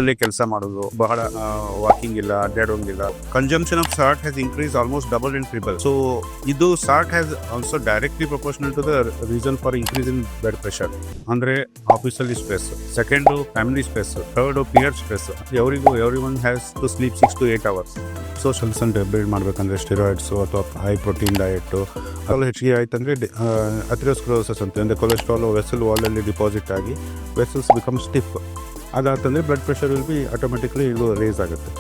ಕುಂತಲ್ಲೇ ಕೆಲಸ ಮಾಡೋದು, ಬಹಳ ವಾಕಿಂಗ್ ಇಲ್ಲ, ಅಡ್ಡಾಡೋಂಗಿಲ್ಲ. Consumption of salt has increase almost double and triple. So ಇದು salt has also directly proportional to the reason for increase in blood pressure. ಅಂದ್ರೆ ಆಫೀಸಲ್ಲಿ stress, second family stress, third peer stress. Everyone has to sleep 6 to 8 hours. So ಸೆಲ್ಸನ್ build ಮಾಡ್ಬೇಕಂದ್ರೆ steroids ಅಥವಾ high protein diet ಅವೆಲ್ಲ ಹೆಚ್ಚಿಗೆ ಆಯ್ತಂದ್ರೆ atherosclerosis ಅಂತ, ಅಂದರೆ ಕೊಲೆಸ್ಟ್ರಾಲ್ ವೆಸಲ್ ವಾಲಲ್ಲಿ ಡಿಪಾಸಿಟ್ ಆಗಿ ವೆಸಲ್ಸ್ ಬಿಕಮ್ ಸ್ಟಿಫ್. ಅದಾತಂದರೆ blood pressure will be automatically ಇದು ರೇಸ್ ಆಗುತ್ತೆ.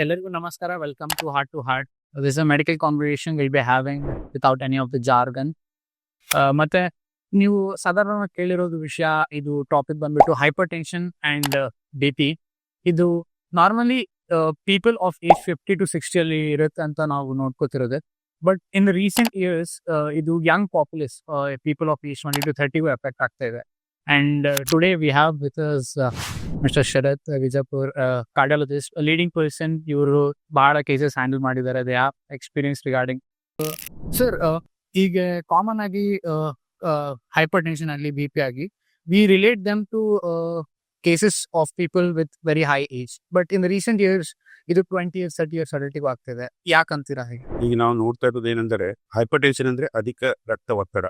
ಎಲ್ಲರಿಗೂ ನಮಸ್ಕಾರ. Welcome to heart to heart. This is a medical conversation will be having without any of the jargon. ಮತ್ತೆ ನೀವು ಸಾಧಾರಣ ಕೇಳಿರೋದು ವಿಷಯ, ಇದು ಟಾಪಿಕ್ ಬಂದ್ಬಿಟ್ಟು ಹೈಪರ್ ಟೆನ್ಷನ್ ಅಂಡ್ BP. ಇದು normally people of age 50 to 60 ಅಲ್ಲಿ ಇರುತ್ತೆ ಅಂತ ನಾವು ನೋಡ್ಕೋತಿರೋದು. But in the recent years ಇದು Young ಪಾಪ್ಯುಲೇಸ್ people of age 20 to 30 effect ಆಗ್ತಾ ಇದೆ. And today we have with us Mr. Sharath Vijapur, cardiologist, a leading person. ಇವರು ಬಹಳ ಕೇಸಸ್ ಹ್ಯಾಂಡಲ್ ಮಾಡಿದ್ದಾರೆ. They have experience regarding. Sir, ಈಗ common ಆಗಿ hypertension ಆಗಲಿ BP ಆಗಿ we relate them to cases of people with very high age. But in the recent years ಇದು 20 years 30 years ಅಡಲ್ಟಿಗೂ ಆಗ್ತಿದೆ. ಯಾಕಂತೀರಾ ಹೇಗೆ? ಈಗ ನಾವು ನೋಡ್ತಾ ಇರೋದು ಏನಂದ್ರೆ ಹೈಪರ್ ಟೆನ್ಷನ್ ಅಂದ್ರೆ ಅಧಿಕ ರಕ್ತ ಒತ್ತಡ.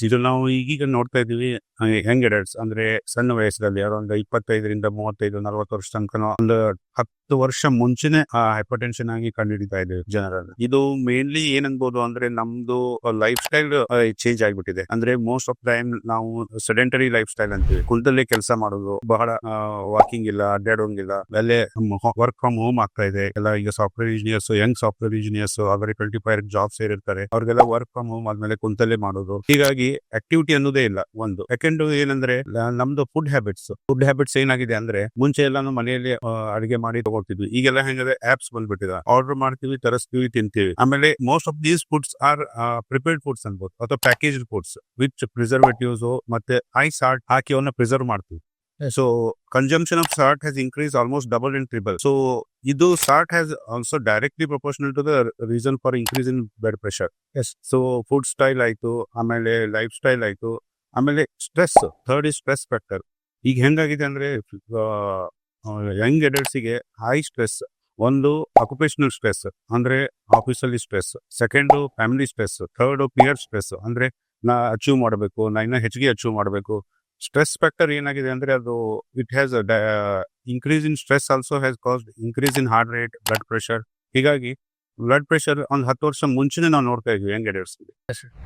ಇದು ನಾವು ಈಗೀಗ ನೋಡ್ತಾ ಇದೀವಿ. ಯಂಗ್ ಅಡಲ್ಟ್ಸ್ ಅಂದ್ರೆ ಸಣ್ಣ ವಯಸ್ಸಲ್ಲಿ ಒಂದು 25 to 35 40 ವರ್ಷ ತನಕ ಒಂದು 10 ವರ್ಷ ಮುಂಚೆನೆ ಹೈಪರ್ ಟೆನ್ಷನ್ ಆಗಿ ಕಂಡುಹಿಡಿತಾ ಇದ್ದೇವೆ ಜನರನ್ನು. ಇದು ಮೇನ್ಲಿ ಏನನ್ಬೋದು ಅಂದ್ರೆ ನಮ್ದು ಲೈಫ್ ಸ್ಟೈಲ್ ಚೇಂಜ್ ಆಗ್ಬಿಟ್ಟಿದೆ. ಅಂದ್ರೆ ಮೋಸ್ಟ್ ಆಫ್ ಟೈಮ್ ನಾವು ಸೆಡೆಂಟರಿ ಲೈಫ್ ಸ್ಟೈಲ್ ಅಂತೀವಿ. ಕುಂತಲ್ಲೇ ಕೆಲಸ ಮಾಡೋದು, ಬಹಳ ವಾಕಿಂಗ್ ಇಲ್ಲ, ಅಡ್ಡಾಡೋಂಗಿಲ್ಲ. ಅಲ್ಲೇ ವರ್ಕ್ ಫ್ರಮ್ ಹೋಮ್ ಆಗ್ತಾ ಇದೆ. ಎಲ್ಲ ಈಗ software engineers, Young software engineers ಅವರೇ 25 ಜಾಬ್ ಸೇರಿರ್ತಾರೆ. ಅವ್ರಿಗೆಲ್ಲ ವರ್ಕ್ ಫ್ರಮ್ ಹೋಮ್ ಆದ್ಮೇಲೆ ಕುಂತಲ್ಲೇ ಮಾಡೋದು. ಹೀಗಾಗಿ ಆಕ್ಟಿವಿಟಿ ಅನ್ನೋದೇ ಇಲ್ಲ. ಒಂದು ಸೆಕೆಂಡ್ ಏನಂದ್ರೆ ನಮ್ದು ಫುಡ್ ಹ್ಯಾಬಿಟ್ಸ್ ಏನಾಗಿದೆ ಅಂದ್ರೆ ಮುಂಚೆ ಎಲ್ಲ ನಾವು ಮನೆಯಲ್ಲಿ ಅಡಿಗೆ ಮಾಡಿ ತಗೊಳ್ತಿದ್ವಿ. ಈಗೆಲ್ಲ ಹೆಂಗಂದ್ರೆ ಆಪ್ಸ್ ಬಂದ್ಬಿಟ್ಟಿದೆ. ಆರ್ಡರ್ ಮಾಡ್ತೀವಿ, ತರಿಸ್ತೀವಿ, ತಿಂತೀವಿ. ಆಮೇಲೆ most of these foods are prepared foods ಅನ್ಬೋದು ಅಥವಾ ಪ್ಯಾಕೇಜ್ಡ್ ಫುಡ್ಸ್ ವಿಚ್ ಪ್ರಿಸರ್ವೇಟಿವ್ಸ್ ಮತ್ತೆ ಹೈ ಸಾಲ್ಟ್ ಹಾಕಿ ಅವನ್ನ ಪ್ರಿಸರ್ವ್ ಮಾಡ್ತೀವಿ. So consumption of salt has increase almost double and triple. So ಇದು salt has also directly proportional to the reason for increase in blood pressure. So food style ಆಯ್ತು, ಆಮೇಲೆ lifestyle ಆಯ್ತು, ಆಮೇಲೆ stress. Third is stress factor. ಈಗ ಹೆಂಗಾಗಿದೆ ಅಂದ್ರೆ young ಅಡಲ್ಟ್ಸಿಗೆ high stress. ಒಂದು ಅಕ್ಯುಪೇಷನಲ್ ಸ್ಟ್ರೆಸ್ ಅಂದ್ರೆ ಆಫೀಸಲ್ಲಿ stress, second family stress, third peer stress ಅಂದ್ರೆ ನಾ ಅಚೀವ್ ಮಾಡಬೇಕು, ನಾ ಇನ್ನೂ ಹೆಚ್ಚಿಗೆ ಅಚೀವ್ ಮಾಡಬೇಕು. ಸ್ಟ್ರೆಸ್ ಫ್ಯಾಕ್ಟರ್ ಏನಾಗಿದೆ ಅಂದ್ರೆ ಅದು it has increase in stress also has caused increase in heart rate, blood pressure. ಹೀಗಾಗಿ ಬ್ಲಡ್ ಪ್ರೆಷರ್ ಒಂದು 10 ವರ್ಷ ಮುಂಚೆನೆ ನಾವು ನೋಡ್ತಾ ಇದ್ವಿ ಯಂಗ್ ಅಡಲ್ಟ್ಸ್.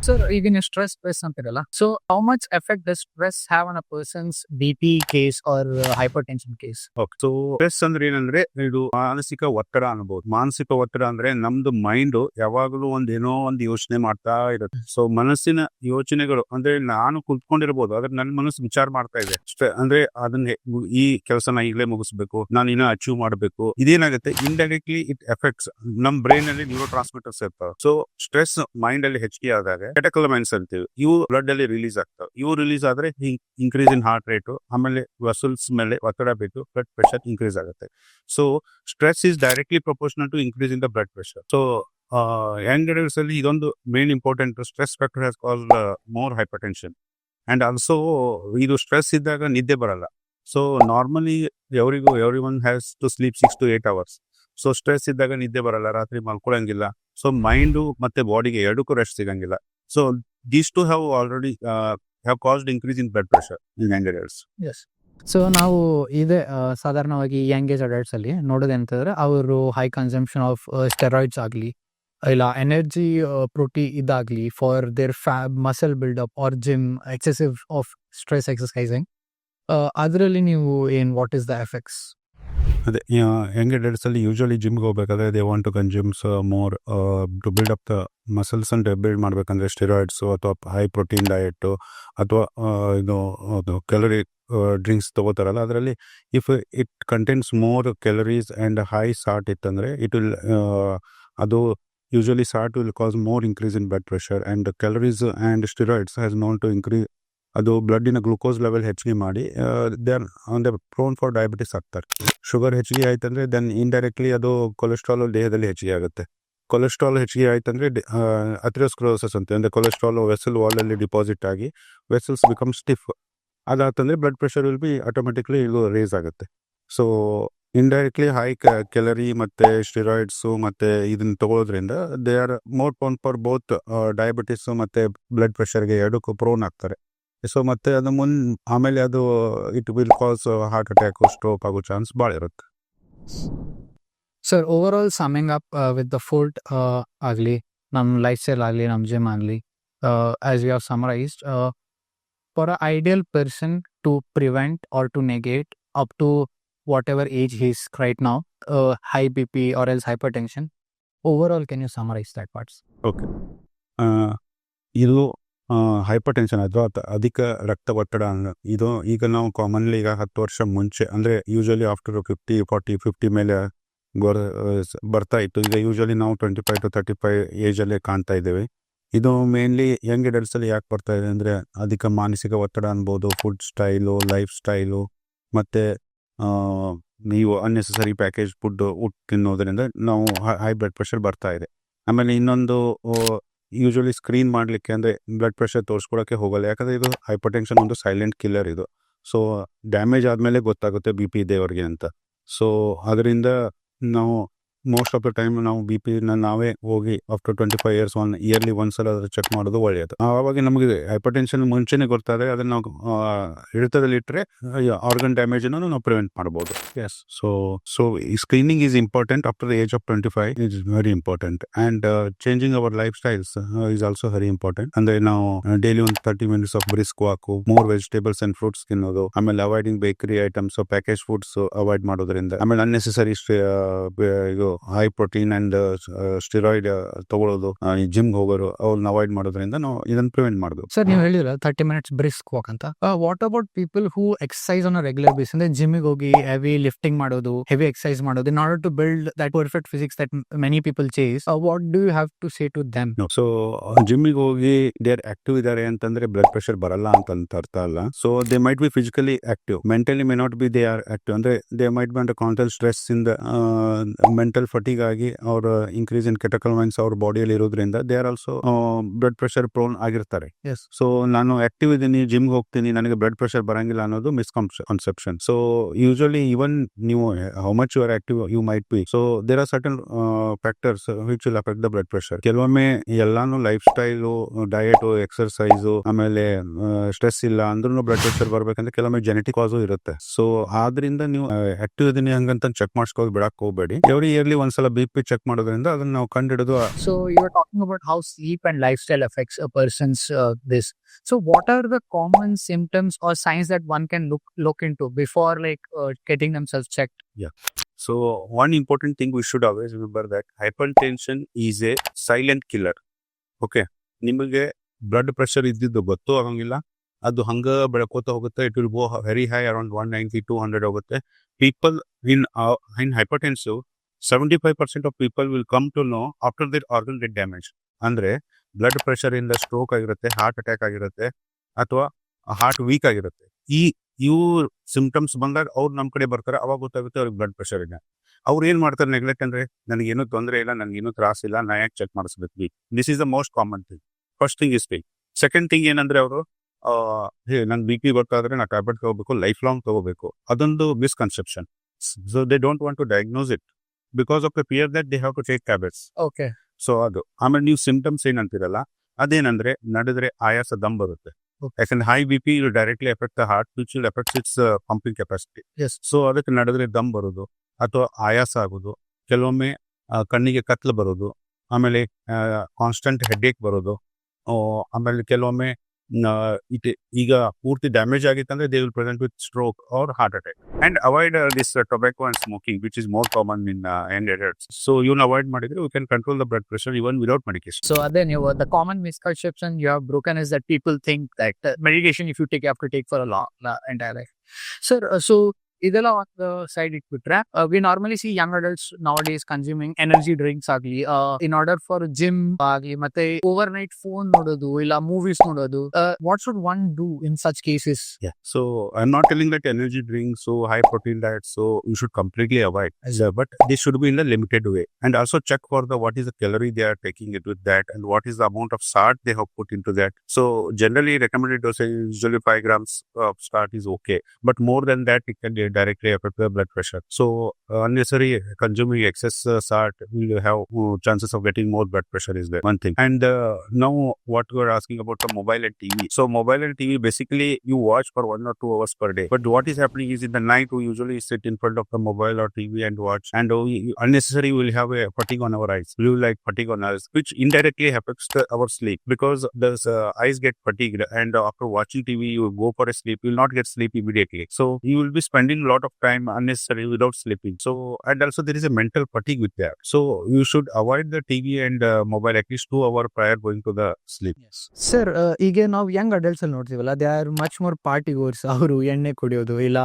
ಸರ್, ಈಗ ನೀವು ಸ್ಟ್ರೆಸ್ ಅಂತಿರಲ್ಲ, so how much effect does stress have on a person's BP case or hypertension case? So stress ಅಂದ್ರೆ ಏನಂದ್ರೆ ಇದು ಮಾನಸಿಕ ಒತ್ತಡ ಅನ್ಬೋದು. ಮಾನಸಿಕ ಒತ್ತಡ ಅಂದ್ರೆ ನಮ್ದು ಮೈಂಡ್ ಯಾವಾಗಲೂ ಏನೋ ಒಂದು ಯೋಚನೆ ಮಾಡ್ತಾ ಇರುತ್ತೆ. ಸೊ ಮನಸ್ಸಿನ ಯೋಚನೆಗಳು ಅಂದ್ರೆ ನಾನು ಕುತ್ಕೊಂಡಿರ್ಬೋದು, ಆದ್ರೆ ನನ್ನ ಮನಸ್ಸು ವಿಚಾರ ಮಾಡ್ತಾ ಇದೆ. ಅಂದ್ರೆ ಅದನ್ನ ಈ ಕೆಲಸನ ಈಗಲೇ ಮುಗಿಸ್ಬೇಕು, ನಾನು ಇನ್ನೂ ಅಚೀವ್ ಮಾಡಬೇಕು. ಇದೇನಾಗುತ್ತೆ, ಇಂಡೈರೆಕ್ಟ್ಲಿ ಇಟ್ ಎಫೆಕ್ಟ್ಸ್ ನಮ್ ಬ್ರೈನ್ ಅಲ್ಲಿ ನ್ಯೂರೋ ಟ್ರಾನ್ಸ್ಮಿಟರ್ಸ್ ಇರ್ತಾವೆ. ಸೊ ಸ್ಟ್ರೆಸ್ ಮೈಂಡ್ ಅಲ್ಲಿ ಹೆಚ್ಚಿಗೆ ಆದಾಗ ಕೆಟಕಲಮೈನ್ಸ್ ಅಂತೀವಿ, ಇವು ಬ್ಲಡ್ ಅಲ್ಲಿ ರಿಲೀಸ್ ಆಗ್ತವೆ. ಇವು ರಿಲೀಸ್ ಆದ್ರೆ ಇನ್ಕ್ರೀಸ್ ಇನ್ ಹಾರ್ಟ್ ರೇಟ್, ಆಮೇಲೆ ವೆಸಲ್ಸ್ ಮೇಲೆ ಒತ್ತಡ ಬೇಕು, ಬ್ಲಡ್ ಪ್ರೆಷರ್ ಇನ್ಕ್ರೀಸ್ ಆಗುತ್ತೆ. So stress is directly proportional to increase in the blood pressure. So young adults ಅಲ್ಲಿ ಇದೊಂದು main important. Stress factor has caused more hypertension. And also ಇದು stress ಇದ್ದಾಗ ನಿದ್ದೆ ಬರಲ್ಲ. So normally everyone has to sleep 6 to 8 hours. So stress ಇದ್ದಾಗ ನಿದ್ದೆ ಬರಲ್ಲ, ರಾತ್ರಿ ಮಲ್ಕೊಳಂಗಿಲ್ಲ. ಸೊ ಮೈಂಡು ಮತ್ತೆ ಬಾಡಿಗೆ ಎರಡಕ್ಕೂ ರೆಸ್ಟ್ ಸಿಗಂಗಿಲ್ಲ. So these two have already have caused increase in blood pressure in young adults. So ನಾವು ಇದೇ ಸಾಧಾರಣವಾಗಿ ಯಂಗ್ ಏಜ್ ಅಡಲ್ಟ್ಸ್ ಅಲ್ಲಿ ನೋಡೋದಂತಂದ್ರೆ ಅವರು ಹೈ ಕನ್ಸಂಪ್ಷನ್ ಆಫ್ ಸ್ಟೆರಾಯ್ಡ್ಸ್ ಆಗಲಿ ಇಲ್ಲ ಎನರ್ಜಿ ಪ್ರೋಟೀನ್ ಇದಾಗಲಿ for their muscle buildup or gym, excessive of stress exercising, ಅದರಲ್ಲಿ ನೀವು ವಾಟ್ ಇಸ್ ದ ಎಫೆಕ್ಟ್ಸ್? ಅದೇ ಯಂಗ್ ಅಡಲ್ಟ್ಸ್ ಅಲ್ಲಿ ಯೂಶಲಿ ಜಿಮ್ಗೆ ಹೋಗ್ಬೇಕಾದ್ರೆ they want to consumes more to build up the muscles and build ಮಾಡ್ಬೇಕಂದ್ರೆ steroids ಅಥವಾ high protein diet ಅಥವಾ ಇದು ಕ್ಯಾಲರಿ ಡ್ರಿಂಕ್ಸ್ ತಗೋತಾರಲ್ಲ. ಅದರಲ್ಲಿ if it contains more calories and high salt ಇತ್ತಂದರೆ ಇಟ್ ವಿಲ್ ಅದು usually salt will cos more increase in blood pressure and calories and steroids has known to increase ಅದು ಬ್ಲಡ್ಡಿನ glucose level ಹೆಚ್ಚಿಗೆ ಮಾಡಿ they are on the prone for diabetes ಆಗ್ತಾರೆ. Sugar ಹೆಚ್ಚಿಗೆ ಆಯ್ತಂದ್ರೆ then indirectly ಅದು cholesterol ದೇಹದಲ್ಲಿ ಹೆಚ್ಚಿಗೆ ಆಗುತ್ತೆ. ಕೊಲೆಸ್ಟ್ರಾಲ್ ಹೆಚ್ಚಿಗೆ ಆಯ್ತಂದ್ರೆ ಅಥೆರೋಸ್ಕ್ಲೆರೋಸಿಸ್ ಅಂತ, ಅಂದರೆ ಕೊಲೆಸ್ಟ್ರಾಲ್ ವೆಸಲ್ ವಾಲಲ್ಲಿ ಡಿಪಾಸಿಟ್ ಆಗಿ ವೆಸಲ್ಸ್ ಬಿಕಮ್ ಸ್ಟಿಫ್. ಅದಾತಂದ್ರೆ blood pressure will be automatically ಇದು ರೇಸ್ ಆಗುತ್ತೆ. ಸೊ ಇಂಡೈರೆಕ್ಟ್ಲಿ ಹೈ ಕ್ಯಾಲರಿ ಮತ್ತು ಸ್ಟಿರಾಯ್ಡ್ಸು ಮತ್ತು ಇದನ್ನ ತಗೊಳ್ಳೋದ್ರಿಂದ they are more prone for both diabetes ಮತ್ತು ಬ್ಲಡ್ ಪ್ರೆಷರ್ಗೆ ಎರಡಕ್ಕೂ ಪ್ರೋನ್ ಆಗ್ತಾರೆ. ಸೊ ಮತ್ತೆ ಅದು ಆಮೇಲೆ ಅದು it will cause heart attack, stroke ಆಗೋ ಚಾನ್ಸ್ ಭಾಳ ಇರುತ್ತೆ. Sir, overall summing up with the food agli, nam lifestyle agli, nam gym agli, as we have summarized, for an ideal person to prevent or to negate up to whatever age he is right now, high BP or else hypertension, overall can you summarize that parts? Okay, ಇದು hyper tension ಅಥವಾ ಅಧಿಕ ರಕ್ತ ಒತ್ತಡ ಇದು ಈಗ ನಾವು commonly ಈಗ 10 ವರ್ಷ ಮುಂಚೆ ಅಂದರೆ ಯೂಶಲಿ ಆಫ್ಟರ್ 50 ಮೇಲೆ ಬರ್ತಾ ಇತ್ತು. ಈಗ ಯೂಶಲಿ ನಾವು 25 to 35 ಏಜಲ್ಲೇ ಕಾಣ್ತಾ ಇದ್ದೇವೆ. ಇದು ಮೇನ್ಲಿ ಯಂಗ್ ಅಡಲ್ಟ್ಸಲ್ಲಿ ಯಾಕೆ ಬರ್ತಾ ಇದೆ ಅಂದರೆ ಅಧಿಕ ಮಾನಸಿಕ ಒತ್ತಡ ಅನ್ಬೋದು, ಫುಡ್ ಸ್ಟೈಲು, ಲೈಫ್ ಸ್ಟೈಲು, ಮತ್ತು ನೀವು ಅನ್ನೆಸೆಸರಿ ಪ್ಯಾಕೇಜ್ ಫುಡ್ ತಿನ್ನೋದ್ರಿಂದ ನಾವು ಹೈ ಬ್ಲಡ್ ಪ್ರೆಷರ್ ಬರ್ತಾ ಇದೆ. ಆಮೇಲೆ ಇನ್ನೊಂದು ಯೂಶಲಿ ಸ್ಕ್ರೀನ್ ಮಾಡಲಿಕ್ಕೆ ಅಂದರೆ ಬ್ಲಡ್ ಪ್ರೆಷರ್ ತೋರಿಸ್ಕೊಳಕ್ಕೆ ಹೋಗಲ್ಲ, ಯಾಕಂದರೆ ಇದು ಹೈಪರ್ ಟೆನ್ಷನ್ ಒಂದು ಸೈಲೆಂಟ್ ಕಿಲ್ಲರ್ ಇದು. ಸೊ ಡ್ಯಾಮೇಜ್ ಆದಮೇಲೆ ಗೊತ್ತಾಗುತ್ತೆ ಬಿ ಪಿ ಇದೆ ಅವ್ರಿಗೆ ಅಂತ. ಸೊ ಅದರಿಂದ ನಾವು ಮೋಸ್ಟ್ ಆಫ್ ದ ಟೈಮ್ ನಾವು ಬಿ ಪಿನ ನಾವೇ ಹೋಗಿ ಆಫ್ಟರ್ 25 ಇಯರ್ಸ್ ಇಯರ್ಲಿ ಒಂದ್ಸಲ ಚೆಕ್ ಮಾಡೋದು ಒಳ್ಳೆಯದು. ಆವಾಗ ನಮಗೆ ಹೈಪರ್ ಟೆನ್ಷನ್ ಮುಂಚೆನೇ ಗೊತ್ತಾದರೆ ಅದನ್ನು ನಾವು ಹಿಡಿತದಲ್ಲಿಟ್ಟರೆ ಆರ್ಗನ್ ಡ್ಯಾಮೇಜನ್ನು ನಾವು ಪ್ರಿವೆಂಟ್ ಮಾಡ್ಬೋದು. Yes, so screening is important after the age of 25 is very important. And changing our lifestyles is also very important. ಅಂದರೆ ನಾವು ಡೈಲಿ ಒಂದು 30 minutes of brisk walk, more vegetables and fruits ತಿನ್ನೋದು, ಆಮೇಲೆ avoiding bakery items, package foods avoid ಮಾಡೋದ್ರಿಂದ, ಆಮೇಲೆ unnecessary ಇದು high protein and steroid ತಗೊಳ್ಳೋದು, ಜಿಮ್ಗೆ ಹೋಗೋರು ಅವ್ರನ್ನ ಅವಾಯ್ಡ್ ಮಾಡೋದ್ರಿಂದ ನಾವು ಇದನ್ನ ಪ್ರಿವೆಂಟ್ ಮಾಡೋದು. ಸರ್, ನೀವು ಹೇಳಿದ್ರ 30 minutes ಬ್ರಿಸ್ಕ್ ವಾಕ್ ಅಂತ. What about people who exercise on a regular base, ಅಂದ್ರೆ ಜಿಮ್ಗೆ ಹೋಗಿ ಹೆವಿ ಲಿಫ್ಟಿಂಗ್ ಮಾಡೋದು, ಹೆವಿ ಎಕ್ಸರ್ಸೈಸ್ ಮಾಡೋದು in order to build that perfect physics that many people chase, what do you have to say to them? So ಜಿಮ್ಮಿಗೆ ಹೋಗಿ they are active ಇದ್ದಾರೆ ಅಂತಂದ್ರೆ blood pressure ಬರಲ್ಲ ಅಂತ ಅರ್ಥ ಅಲ್ಲ. So they mite be physically active, mentally may not be they are active. ಅಂದ್ರೆ ದೇ ಮೈಟ್ ಬಿ ಅಂಡರ್ ಕಾನ್ಸ್ಟೆಂಟ್ ಸ್ಟ್ರೆಸ್ ಇಂದ ಮೆಂಟಲ್ ಫಟಿಗ್ ಆಗಿ ಅವ್ರ ಇನ್ಕ್ರೀಸ್ ಇನ್ ಕೆಟಕಲ್ಮೈನ್ಸ್ ಅವ್ರ ಬಾಡಿಯಲ್ಲಿ ಇರೋದ್ರಿಂದ they are also blood pressure prone ಆಗಿರ್ತಾರೆ. ಸೊ ನಾನು ಆಕ್ಟಿವ್ ಇದ್ದೀನಿ, ಜಿಮ್ಗೆ ಹೋಗ್ತೀನಿ, ನನಗೆ ಬ್ಲಡ್ ಪ್ರೆಷರ್ ಬರಂಗಿಲ್ಲ ಅನ್ನೋದು ಮಿಸ್ಕನ್ಸೆಪ್ಷನ್. ಸೊ ಯೂಶಲಿ ಇವನ್ ನೀವು how much you are active you might be, so there are certain factors which will affect the blood pressure. ಕೆಲವೊಮ್ಮೆ ಎಲ್ಲಾನು ಲೈಫ್ ಸ್ಟೈಲು, ಡಯಟ್, ಎಕ್ಸರ್ಸೈಸು, ಆಮೇಲೆ ಸ್ಟ್ರೆಸ್ ಇಲ್ಲ ಅಂದ್ರೂ ಬ್ಲಡ್ ಪ್ರೆಷರ್ ಬರ್ಬೇಕಂದ್ರೆ ಕೆಲವೊಮ್ಮೆ ಜೆನೆಟಿಕ್ ಕಾಸು ಇರುತ್ತೆ. ಸೊ ಆದ್ರಿಂದ ನೀವು ಆಕ್ಟಿವ್ ಇದೀನಿ ಹಂಗಂತ ಚೆಕ್ ಮಾಡಿಸ್ಕೋದು ಬಿಡಕ್ ಹೋಗ್ಬೇಡಿ. ಎವ್ರಿ ಇಯರ್ಲಿ ಒಂದ್ಸಲ ಬಿ ಪಿ ಚೆಕ್ ಮಾಡೋದ್ರಿಂದ ಅದನ್ನ ನಾವು ಕಂಡಿಡಿದು. So you were talking about how sleep and lifestyle affects a person's this. So what are the common symptoms or signs that one can look into before getting themselves checked? So one important thing we should always remember that hypertension is a silent killer. Okay, ನಿಮಗೆ blood pressure ಇದ್ದಿದ್ದು ಗೊತ್ತೂ ಆಗಂಗಿಲ್ಲ, ಅದು ಹಂಗ ಬೆಳ್ಕೋತ ಹೋಗುತ್ತೆ. It will go very high, around 190, 200 ಹೋಗುತ್ತೆ. People in hypertensive 75% of people will come to know after their organ get damage. ಅಂದ್ರೆ ಬ್ಲಡ್ ಪ್ರೆಷರ್ ಇಂದ ಸ್ಟ್ರೋಕ್ ಆಗಿರುತ್ತೆ, ಹಾರ್ಟ್ ಅಟ್ಯಾಕ್ ಆಗಿರುತ್ತೆ, ಅಥವಾ ಹಾರ್ಟ್ ವೀಕ್ ಆಗಿರುತ್ತೆ. ಇವು ಸಿಂಪ್ಟಮ್ಸ್ ಬಂದಾಗ ಅವ್ರು ನಮ್ಮ ಕಡೆ ಬರ್ತಾರೆ, ಅವಾಗ ಗೊತ್ತಾಗುತ್ತೆ ಅವ್ರಿಗೆ ಬ್ಲಡ್ ಪ್ರೆಷರ್ ಇದೆ. ಅವ್ರು ಏನ್ ಮಾಡ್ತಾರೆ ನೆಗ್ಲೆಕ್ಟ್, ಅಂದ್ರೆ ನನಗೇನು ತೊಂದರೆ ಇಲ್ಲ, ನನಗೇನು ತ್ರಾಸಿಲ್ಲ, ನಾ ಯಾಕೆ ಚೆಕ್ ಮಾಡಿಸ್ಬೇಕು? This is the most common thing. First thing is thing. Second thing ಏನಂದ್ರೆ ಅವರು ನನ್ ಬಿ ಪಿ ಬರ್ತಾದ್ರೆ ನಾ ಟ್ಯಾಬ್ಲೆಟ್ ತಗೋಬೇಕು, ಲೈಫ್ ಲಾಂಗ್ ತಗೋಬೇಕು, ಅದೊಂದು misconception. So they don't want to diagnose it because of the fear that they have to take tablets. Okay. So ಅದು. ಆಮೇಲೆ ನೀವು ಸಿಂಪ್ಟಮ್ಸ್ ಏನಂತೀರಲ್ಲ, ಅದೇನಂದ್ರೆ ನಡೆದ್ರೆ ಆಯಾಸ, ದಮ್ ಬರುತ್ತೆ. ಯಾಕಂದ್ರೆ high B P directly effect the heart which will effect it's pumping capacity. Yes. So ಅದಕ್ಕೆ ನಡೆದ್ರೆ ದಮ್ ಬರೋದು ಅಥವಾ ಆಯಾಸ ಆಗೋದು, ಕೆಲವೊಮ್ಮೆ ಕಣ್ಣಿಗೆ ಕತ್ಲು ಬರೋದು, ಆಮೇಲೆ ಕಾನ್ಸ್ಟೆಂಟ್ ಹೆಡ್ಏಕ್ ಬರೋದು, ಆಮೇಲೆ ಕೆಲವೊಮ್ಮೆ ಈಗ ಪೂರ್ತಿ ಡ್ಯಾಮೇಜ್ ಆಗಿತ್ತಂದ್ರೆ they will present with stroke or heart attack. And avoid this tobacco and smoking which is more common in young adults. So ಇವನ್ನ ಅವಾಯ್ಡ್ ಮಾಡಿದ್ರೆ you can control the blood pressure even without medication. So then the common misconception you have broken is that people think that medication if you take you have to take for a long entire life. Sir, so ಇದೆಲ್ಲ ಒಂದು side ಇಟ್ಬಿಟ್ರೆ we normally see young adults nowadays consuming energy drinks ಆಗ್ಲಿ in order for gym ಆಗ್ಲಿ ಮತ್ತೆ over night phone ನೋಡೋದು ಇಲ್ಲ movies ನೋಡೋದು what should one do in such cases? Yeah. So I'm not telling that energy drinks, so high protein diet, so you should completely avoid. But they should be in a limited way, and also check for the what is the calorie they are taking it with that, and what is the amount of salt they have put into that. So generally recommended dosage usually 5 grams of salt is okay, but more than that it can directly affect the blood pressure. So unnecessary consuming excess salt will have chances of getting more blood pressure is there one thing. And now what you are asking about the mobile and TV. So mobile and TV basically you watch for 1 or 2 hours per day, but what is happening is in the night we usually sit in front of the mobile or TV and watch, and unnecessary we will have a fatigue on our eyes, blue light fatigue on us, which indirectly affects our sleep, because the eyes get fatigued, and after watching TV you go for a sleep, you will not get sleep immediately, so you will be spending a lot of time unnecessary without sleeping. So and also there is a mental fatigue with that, so you should avoid the TV and mobile at least 2 hours prior going to the sleep. Sir ಈಗ ನಾವು young adults ಅಲ್ಲಿ ನೋಡ್ತೀವಲ್ಲ, they are much more party goers. ಅವರು ಎಣ್ಣೆ ಕುಡಿಯೋದು ಇಲ್ಲ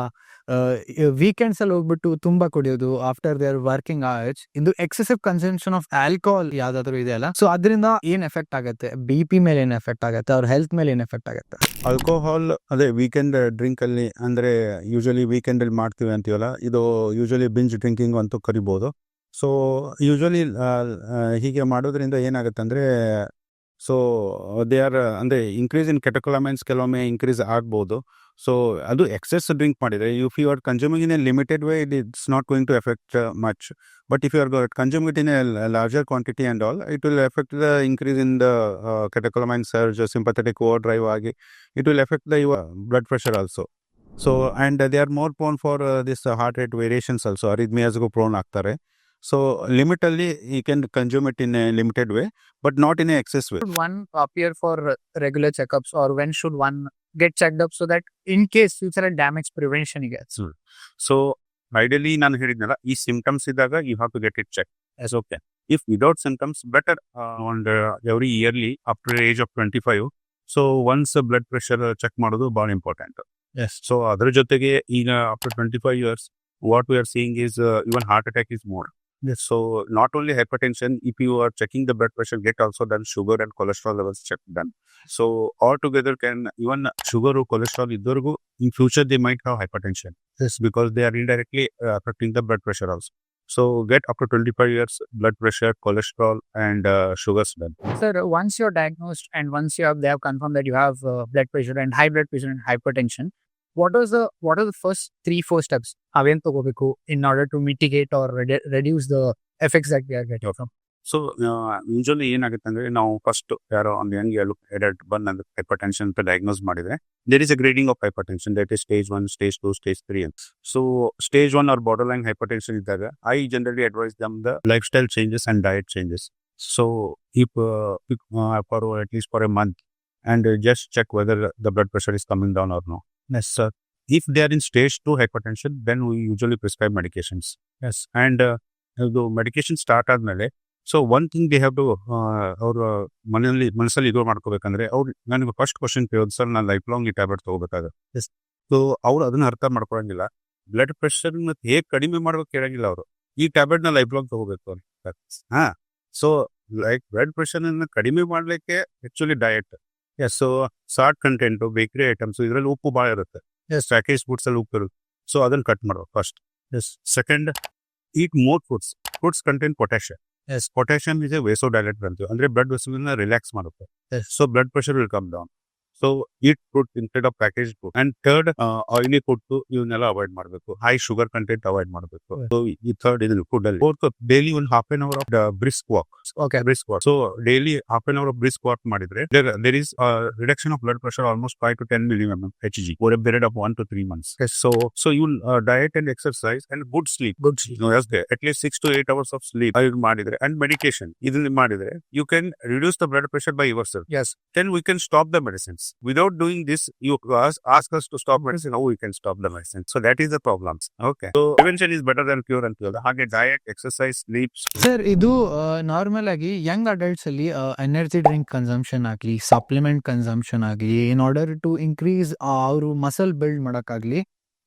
weekends ಅಲ್ಲಿ ಹೋಗ್ಬಿಟ್ಟು ತುಂಬಾ ಕುಡಿಯೋದು ಆಫ್ಟರ್ ದೇರ್ ವರ್ಕಿಂಗ್ ಅವರ್ಸ್. ಇದು ಎಕ್ಸೆಸಿವ್ ಕನ್ಸಂಪ್ಷನ್ ಆಫ್ ಆಲ್ಕೋಹಾಲ್ ಯಾವ್ದಾದ್ರು ಇದೆ ಅಲ್ಲ, ಸೊ ಅದರಿಂದ ಏನ್ ಎಫೆಕ್ಟ್ ಆಗುತ್ತೆ? BP ಮೇಲೆ ಏನ್ ಎಫೆಕ್ಟ್ ಆಗುತ್ತೆ? ಅವ್ರ ಹೆಲ್ತ್ ಮೇಲೆ ಏನ್ ಎಫೆಕ್ಟ್ ಆಗುತ್ತೆ? ಆಲ್ಕೋಹಾಲ್ ಅದೇ ವೀಕೆಂಡ್ ಡ್ರಿಂಕ್ ಅಲ್ಲಿ, ಅಂದ್ರೆ ಯೂಶಲಿ ವೀಕೆಂಡ್ ಅಲ್ಲಿ ಮಾಡ್ತೀವಿ ಅಂತೀವಲ್ಲ, ಇದು ಯೂಶಲಿ ಬಿಂಜ್ ಡ್ರಿಂಕಿಂಗ್ ಅಂತೂ ಕರಿಬಹುದು. ಸೊ ಯೂಶಲಿ ಹೀಗೆ ಮಾಡೋದ್ರಿಂದ ಏನಾಗುತ್ತೆ ಅಂದ್ರೆ, ಸೊ ದೇ ಆರ್ ಅಂದ್ರೆ ಇನ್ಕ್ರೀಸ್ ಇನ್ ಕೆಟಕೊಲಮೈನ್ಸ್ ಕೆಲವೊಮ್ಮೆ ಇನ್ಕ್ರೀಸ್ ಆಗ್ಬೋದು. ಸೊ ಅದು ಎಕ್ಸೆಸ್ ಡ್ರಿಂಕ್ ಮಾಡಿದ್ರೆ, if you are consuming in a limited way it's not going to effect much, but if you are consuming it in a larger quantity and all, it will effect the increase in the catecholamine surge, sympathetic overdrive ಆಗಿ it will effect the your blood pressure also. So and they are more prone for this heart rate variations also, ಅರಿಥ್ಮಿಯಾಸ್ಗೂ prone ಆಗ್ತಾರೆ. So limit ಅಲ್ಲಿ you can consume it in a limited way, but not in a excess way. Should one appear for regular checkups, or when should one get checked up so that in case future damage prevention gets? So ideally ನಾನು ಹೇಳಿದ್ನಲ್ಲ, ಈ symptoms ಇದ್ದಾಗ you have to get it checked. As okay. If without symptoms, better on every yearly after age of 25. So once blood pressure check ಮಾಡೋದು ಬಹಳ important. Yes. So ಅದರ ಜೊತೆಗೆ ಈಗ after 25 years what we are seeing is even heart attack is more. Yes. So not only hypertension, if you are checking the blood pressure, get also done sugar and cholesterol levels check done. So altogether can even sugar or cholesterol idorgu in future they might have hypertension. Yes. Because they are indirectly affecting the blood pressure also. So get up to 25 years blood pressure, cholesterol and sugars done. Sir, once you're diagnosed and once they have confirmed that you have blood pressure and high blood pressure and hypertension, what are the first 3-4 steps aven ತಗೋಬೇಕು in order to mitigate or reduce the effects that we are getting from? So usually ಏನಾಗುತ್ತೆ ಅಂದ್ರೆ, ನಾವು first ಯಾರೋ ಒಂದು young adult ಬಂದು hypertension ಅಂತ diagnose ಮಾಡಿದ್ರೆ, there is a grading of hypertension, that is stage 1, stage 2, stage 3 ಅಂತ. So stage 1 or borderline hypertension ಇದ್ದಾಗ I generally advise them the lifestyle changes and diet changes. So if for at least for a month and just check whether the blood pressure is coming down or no. Yes, sir. If they are in stage 2 hypertension, then we usually prescribe medications. Yes. And the medication start ಆದ್ಮೇಲೆ, so one thing they have to ಅವ್ರ ಮನಸ್ಸಲ್ಲಿ ಇದು ಮಾಡ್ಕೋಬೇಕಂದ್ರೆ, ಅವ್ರು ನನಗೆ first question ಕೇಳೋದು, sir ನಾನು lifelong ಈ ಟ್ಯಾಬ್ಲೆಟ್ ತಗೋಬೇಕಾಗುತ್ತೆ. ಸೊ ಅವ್ರು ಅದನ್ನ ಅರ್ಥ ಮಾಡ್ಕೊಳಂಗಿಲ್ಲ. ಬ್ಲಡ್ ಪ್ರೆಷರ್ ಹೇಗೆ ಕಡಿಮೆ ಮಾಡ್ಬೇಕು ಕೇಳಂಗಿಲ್ಲ ಅವರು, ಈ ಟ್ಯಾಬ್ಲೆಟ್ ನ ಲೈಫ್ ಲಾಂಗ್ ತಗೋಬೇಕು ಅಂತ. ಸೊ ಲೈಕ್ ಬ್ಲಡ್ ಪ್ರೆಷರ್ ಅನ್ನ ಕಡಿಮೆ ಮಾಡ್ಲಿಕ್ಕೆ actually diet. So salt content, bakery items, ಇದರಲ್ಲಿ ಉಪ್ಪು ಭಾಳ ಇರುತ್ತೆ. ಪ್ಯಾಕೇಜ್ ಫುಡ್ಸ್ ಅಲ್ಲಿ ಉಪ್ಪು ಇರುತ್ತೆ. ಸೊ ಅದನ್ನ ಕಟ್ ಮಾಡೋದು first. Second, eat more fruits content potassium. Potassium is a vasodilator ಅಂತೀವಿ, ಅಂದ್ರೆ ಬ್ಲಡ್ ವೆಸಲ್ನ ರಿಲ್ಯಾಕ್ಸ್ ಮಾಡುತ್ತೆ. So blood pressure will come down. So eat fruit instead of package food. And third, oily food ಇವನ್ನೆಲ್ಲ avoid ಮಾಡಬೇಕು, high sugar content avoid ಮಾಡಬೇಕು. So ಈ third ಇದು food ಅಲ್ಲಿ. ಫೋರ್ತ್, ಡೈಲಿ ಒಂದು half an hour of brisk walk. Brisk walk. So daily half an hour of brisk walk ಮಾಡಿದ್ರೆ there is reduction of blood pressure almost 5 to 10 millimeter Hg for a period of 1 to 3 months. So you diet and exercise and good sleep. At least 6 to 8 hours of sleep ಮಾಡಿದ್ರೆ and medication ಇದನ್ನ ಮಾಡಿದ್ರೆ, you can reduce the blood pressure by yourself. Yes. Then we can stop the medicines. Without doing this, you ask us to stop medicine, how we can stop the medicine. So that is the problems. Okay. So prevention is better than cure and ಹಾಗೆ diet, exercise, sleep. Sir, ಇದು normal ಆಗಿ Young adults ಅಲ್ಲಿ energy drink consumption ಆಗಲಿ, supplement consumption ಆಗಲಿ, ಇನ್ order to increase ಅವರು muscle build ಮಾಡೋಕ್ಕಾಗ್ಲಿ,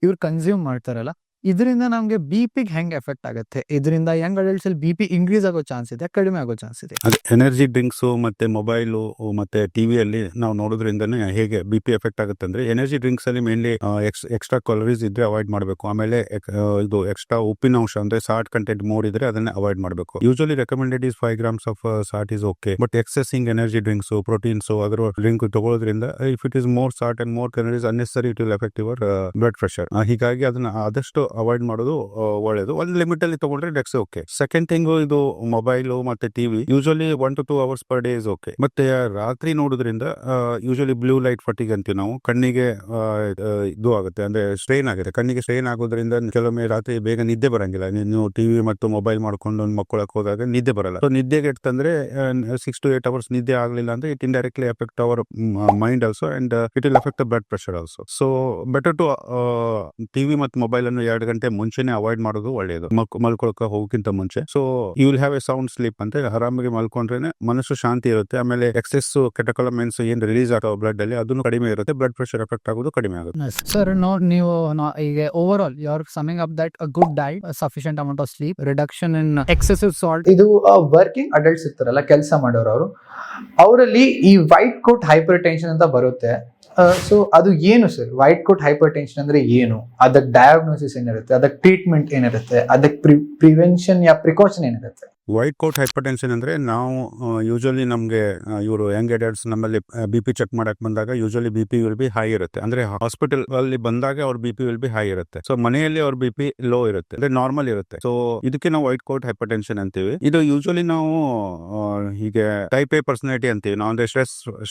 ಇವ್ರು consume ಮಾಡ್ತಾರಲ್ಲ, ಇದರಿಂದ ನಮ್ಗೆ ಬಿಪಿಗೆ ಹೆಂಗ್ ಎಫೆಕ್ಟ್ ಆಗುತ್ತೆ? ಇದರಿಂದ ಯಂಗ್ ಅಡಲ್ಟ್ಸ್ ಅಲ್ಲಿ ಬಿಪಿ ಇನ್ಕ್ರೀಸ್ ಆಗೋ ಚಾನ್ಸ್ ಇದೆ, ಕಡಿಮೆ ಆಗೋ ಚಾನ್ಸ್ ಇದೆ? ಅದೇ ಎನರ್ಜಿ ಡ್ರಿಂಕ್ಸು ಮತ್ತೆ ಮೊಬೈಲು ಮತ್ತೆ ಟಿವಿಯಲ್ಲಿ ನಾವು ನೋಡೋದ್ರಿಂದನೇ ಹೇಗೆ ಬಿ ಪಿ ಎಫೆಕ್ಟ್ ಆಗುತ್ತೆ ಅಂದ್ರೆ, ಎನರ್ಜಿ ಡ್ರಿಂಕ್ಸ್ ಅಲ್ಲಿ ಮೇನ್ಲಿ ಎಕ್ಸ್ಟ್ರಾ ಕ್ಯಾಲರೀಸ್ ಇದ್ರೆ ಅವಾಯ್ಡ್ ಮಾಡಬೇಕು. ಆಮೇಲೆ ಇದು ಎಕ್ಸ್ಟ್ರಾ ಉಪ್ಪಿನ ಅಂಶ ಅಂದ್ರೆ ಸಾಲ್ಟ್ ಕಂಟೆಂಟ್ ಮೋರ್ ಇದ್ರೆ ಅದನ್ನ ಅವಾಯ್ಡ್ ಮಾಡಬೇಕು. Usually recommended is 5 grams of salt is okay, but excessing energy drinks, proteins ಅದರ ಡ್ರಿಂಕ್ ತಗೊಳ್ಳೋದ್ರಿಂದ if it is more salt and more calories unnecessary it will effect your blood pressure. ಹೀಗಾಗಿ ಅದನ್ನ ಆದಷ್ಟು avoid ಮಾಡೋದು ಒಳ್ಳೇದು. ಒಂದು limit ಅಲ್ಲಿ ತಗೊಂಡ್ರೆ ದಟ್ಸ್ ಓಕೆ. ಸೆಕೆಂಡ್ ಥಿಂಗ್, ಇದು ಮೊಬೈಲ್ ಮತ್ತೆ TV usually 1 to 2 hours per day is okay. ಮತ್ತೆ ರಾತ್ರಿ ನೋಡೋದ್ರಿಂದ ಯೂಶಲಿ ಬ್ಲೂ ಲೈಟ್ ಫಟಿಗ್ ಅಂತೀವಿ ನಾವು, ಕಣ್ಣಿಗೆ ಇದು ಆಗುತ್ತೆ ಅಂದ್ರೆ ಸ್ಟ್ರೈನ್ ಆಗುತ್ತೆ. ಕಣ್ಣಿಗೆ ಸ್ಟ್ರೈನ್ ಆಗೋದ್ರಿಂದ ಕೆಲವೊಮ್ಮೆ ರಾತ್ರಿ ಬೇಗ ನಿದ್ದೆ ಬರಂಗಿಲ್ಲ. ನೀವು ಟಿವಿ ಮತ್ತು ಮೊಬೈಲ್ ಮಾಡ್ಕೊಂಡು ಮಕ್ಕಳಕ್ಕೆ ಹೋದಾಗ ನಿದ್ದೆ ಬರಲ್ಲ. ಸೊ ನಿದ್ದೆಗೆ ಎಟ್ಟಂದ್ರೆ 6 to 8 hours ನಿದ್ದೆ ಆಗಲಿಲ್ಲ ಅಂದ್ರೆ it indirectly effect our mind also and it will effect the blood pressure also. So better to TV ಮತ್ತು ಮೊಬೈಲ್ ಅನ್ನು 2 ಗಂಟೆ ಮುಂಚೆನೆ ಅವಾಯ್ಡ್ ಮಾಡೋದು ಒಳ್ಳೆಯದು, ಮಲ್ಕೊಳಕ ಹೋಗಕ್ಕಿಂತ ಮುಂಚೆ. So you will have a sound sleep ಅಂತ ಆರಾಮಾಗಿ ಮಲ್ಕೊಂಡ್ರೇನೆ ಮನಸ್ಸು ಶಾಂತಿ ಇರುತ್ತೆ. ಆಮೇಲೆ ಎಕ್ಸೆಸ್ ಕೆಟಕೊಲಮೆನ್ಸ್ ಏನ್ ರಿಲೀಸ್ ಆಗೋ ಬ್ಲಡ್ ಅಲ್ಲಿ ಅದನ್ನು ಕಡಿಮೆ ಇರುತ್ತೆ, ಬ್ಲಡ್ ಪ್ರೆಷರ್ ಎಫೆಕ್ಟ್ ಆಗೋದು ಕಡಿಮೆ ಆಗುತ್ತೆ. ಸರ್, ನೀವು ಈಗ overall you are summing up that a good diet, sufficient amount of sleep, reduction in excessive salt. ಇದು ವರ್ಕಿಂಗ್ ಅಡಲ್ಟ್ಸ್ ಇರ್ತಾರಲ್ಲ, ಕೆಲಸ ಮಾಡೋರು, ಅವರಲ್ಲಿ ಈ ವೈಟ್ ಕೋಟ್ ಹೈಪರ್ ಟೆನ್ಷನ್ ಅಂತ ಬರುತ್ತೆ. ಸೊ ಅದು ಏನು sir? White coat hyper tension ಅಂದ್ರೆ ಏನು? ಅದಕ್ಕೆ ಡಯಾಗ್ನೋಸಿಸ್ ಏನಿರುತ್ತೆ, ಅದಕ್ಕೆ ಟ್ರೀಟ್ಮೆಂಟ್ ಏನಿರುತ್ತೆ, ಅದಕ್ಕೆ ಪ್ರಿವೆನ್ಷನ್ ಯಾ ಪ್ರಿಕಾಷನ್ ಏನಿರುತ್ತೆ? ವೈಟ್ ಕೋಟ್ ಹೈಪರ್ ಟೆನ್ಷನ್ ಅಂದ್ರೆ ನಾವು ಯೂಶಲಿ ನಮಗೆ ಇವರು ಯಂಗ್ ಅಡಲ್ಟ್ಸ್ ನಮ್ಮಲ್ಲಿ ಬಿ ಪಿ ಚೆಕ್ ಮಾಡಕ್ ಬಂದಾಗ usually B P will be high ಇರುತ್ತೆ. ಅಂದ್ರೆ ಹಾಸ್ಪಿಟಲ್ ಅಲ್ಲಿ ಬಂದಾಗ ಅವ್ರ B P will be high ಇರುತ್ತೆ. ಸೊ ಮನೆಯಲ್ಲಿ ಅವ್ರ ಬಿ ಪಿ ಲೋ ಇರುತ್ತೆ, ಅಂದ್ರೆ ನಾರ್ಮಲ್ ಇರುತ್ತೆ. ಸೊ ಇದಕ್ಕೆ ನಾವು ವೈಟ್ ಕೋಟ್ ಹೈಪರ್ ಟೆನ್ಷನ್ ಅಂತೀವಿ. ಇದು ಯೂಶಲಿ ನಾವು ಹೀಗೆ ಟೈಪ್ ಎ ಪರ್ಸನಾಲಿಟಿ ಅಂತೀವಿ ನಾವು. ಅಂದ್ರೆ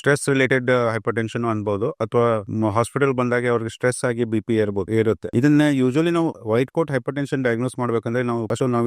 ಸ್ಟ್ರೆಸ್ ರಿಲೇಟೆಡ್ ಹೈಪರ್ ಟೆನ್ಷನ್ ಅನ್ಬೋದು, ಅಥವಾ ಹಾಸ್ಪಿಟಲ್ ಬಂದಾಗ ಅವ್ರಿಗೆ ಸ್ಟ್ರೆಸ್ ಆಗಿ ಬಿ ಪಿ ಇರುತ್ತೆ. ಇದನ್ನ ಯೂಶಲಿ ನಾವು white coat hyper tension diagnose ಮಾಡ್ಬೇಕಂದ್ರೆ ನಾವು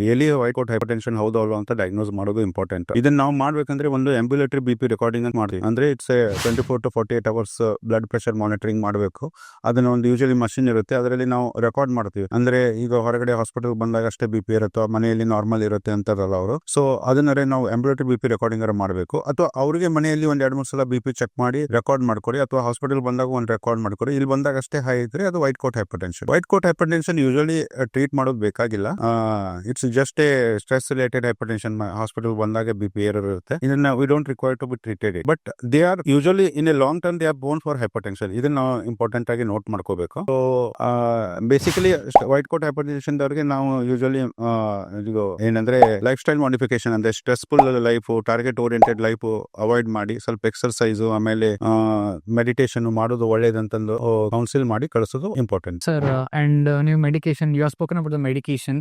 really white coat hyper tension ಹೌದು ಅಲ್ವಾ ಅಂತ ಡಯಾಗ್ನೋಸ್ ಮಾಡೋದು ಇಂಪಾರ್ಟೆಂಟ್. ಇದನ್ನ ನಾವು ಮಾಡ್ಬೇಕಂದ್ರೆ ಒಂದು ಆಂಬ್ಯುಲೇಟರಿ ಬಿ ಪಿ ರೆಕಾರ್ಡಿಂಗ್ ಅಂತ ಮಾಡ್ತೀವಿ. ಅಂದ್ರೆ it's 24 to 48 hours blood pressure monitoring ಮಾಡಬೇಕು. ಅದನ್ನ ಒಂದು ಯೂಶಲಿ ಮಷಿನ್ ಇರುತ್ತೆ, ಅದರಲ್ಲಿ ನಾವು ರೆಕಾರ್ಡ್ ಮಾಡ್ತೀವಿ. ಅಂದ್ರೆ ಈಗ ಹೊರಗಡೆ ಹಾಸ್ಪಿಟಲ್ ಬಂದಾಗ ಅಷ್ಟೇ ಬಿ ಪಿ ಇರುತ್ತೋ, ಮನೆಯಲ್ಲಿ ನಾರ್ಮಲ್ ಇರುತ್ತೆ ಅಂತಾರಲ್ಲ ಅವರು. ಸೊ ಅದನ್ನ ನಾವು ಆಂಬ್ಯುಲೇಟರಿ ಬಿ ಪಿ ರೆಕಾರ್ಡಿಂಗ್ ಮಾಡಬೇಕು. ಅಥವಾ ಅವರಿಗೆ ಮನೆಯಲ್ಲಿ ಒಂದ್ 2-3 ಸಲ ಬಿ ಪಿ ಚೆಕ್ ಮಾಡಿ ರೆಕಾರ್ಡ್ ಮಾಡ್ಕೊಡಿ, ಅಥವಾ ಹಾಸ್ಪಿಟಲ್ ಬಂದಾಗ ಒಂದು ರೆಕಾರ್ಡ್ ಮಾಡ್ಕೊಡಿ. ಇಲ್ಲಿ ಬಂದಾಗ ಅಷ್ಟೇ ಹೈ ಇದ್ರೆ ಅದು white coat hyper tension. White coat hyper tension usually treat ಮಾಡೋದು ಬೇಕಾಗಿಲ್ಲ. It's just a stress related hypertension. Hospital ಬಂದಾಗ ಬಿ ಪಿ ಏರರ್ ಇರುತ್ತೆ. ಇದನ್ನ we don't require to be treated, but they are usually in a long term they are born for hypertension. ಇದನ್ನ ನಾವು important ಆಗಿ note ಮಾಡ್ಕೋಬೇಕು. So basically white coat hyper tension ದವರಿಗೆ ನಾವು usually ಇದು ಏನಂದ್ರೆ ಲೈಫ್ ಸ್ಟೈಲ್ ಮಾಡಿಫಿಕೇಶನ್, ಅಂದ್ರೆ stressful life, target oriented life avoid ಮಾಡಿ ಸ್ವಲ್ಪ ಎಕ್ಸರ್ಸೈಸ್ ಆಮೇಲೆ ಮೆಡಿಟೇಷನ್ ಮಾಡೋದು ಒಳ್ಳೇದಂತಂದು ಕೌನ್ಸಿಲ್ ಮಾಡಿ ಕಳಿಸೋದು important. Sir, and new medication, you have spoken about the medication,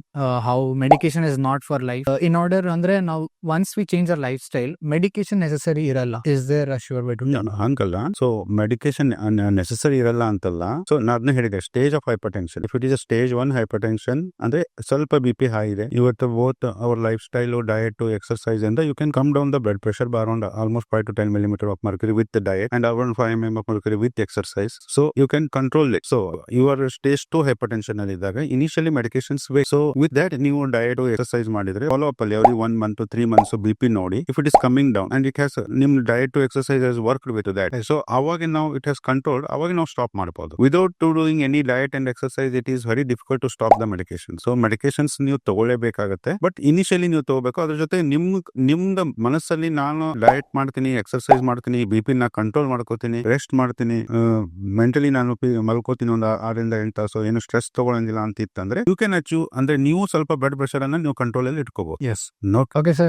how medication is not for life. In order, ಅಂದ್ರೆ ನಾವು once we change our lifestyle, medication necessary ಇರಲ್ಲ. Is there a sure way to do? ಹಂಗಲ್ಲ. So medication necessary ಇರಲ್ಲ ಅಂತಲ್ಲ. So ನಾನು ಹೇಳಿದೆ stage of hypertension. If it is stage 1 hyper tension ಅಂದ್ರೆ ಸ್ವಲ್ಪ ಬಿ ಪಿ ಹೈ ಇದೆ, ಇವತ್ತು both our lifestyle, diet, exercise ಇಂದ you can come down the blood pressure by around almost 5 to 10 millimeter of mercury with the diet and around 5 mm of mercury with exercise. So you can control it. So you are stage 2 hypertension ಅಲ್ಲಿ ಇದ್ದಾಗ initially medications ಬೇಕು. So with that ನೀವು diet exercise ಮಾಡಿದ್ರೆ follow up ಅಲ್ಲಿ every 1 month to 3 months B P ನೋಡಿ if it is coming down and it has ನಿಮ್ diet to exercise has worked with that. So ಅವಾಗ ನಾವು it has controlled, ಅವಾಗ ನಾವು stop ಮಾಡಬಹುದು. Without to doing any diet and exercise it is very difficult to stop the medication. So medications ನೀವು ತಗೊಳ್ಳೇಬೇಕಾಗುತ್ತೆ, but initially ನೀವು ತಗೋಬೇಕು. ಅದ್ರ ಜೊತೆ ನಿಮ್ದ ಮನಸ್ಸಲ್ಲಿ ನಾನು ಡಯಟ್ ಮಾಡ್ತೀನಿ, ಎಕ್ಸರ್ಸೈಸ್ ಮಾಡ್ತೀನಿ, ಬಿ ಪಿ ನ ಕಂಟ್ರೋಲ್ ಮಾಡ್ಕೋತೀನಿ, ರೆಸ್ಟ್ ಮಾಡ್ತೀನಿ, ಮೆಂಟಲಿ ನಾನು ಮಲ್ಕೋತೀನಿ ಒಂದು 6 to 8 ತಾಸು, ಏನು ಸ್ಟ್ರೆಸ್ ತಗೊಳಂಗಿಲ್ಲ ಅಂತ ಇತ್ತಂದ್ರೆ ಯು ಕ್ಯಾನ್ ಅಚೀವ್. ಅಂದ್ರೆ ನೀವು ಸ್ವಲ್ಪ ಬ್ಲಡ್ ಪ್ರೆಷರ್ ಅನ್ನ ನೀವು ಕಂಟ್ರೋಲ್ ಅಲ್ಲಿ ಇಟ್ಕೋಬಹುದು. Yes. Okay, sir.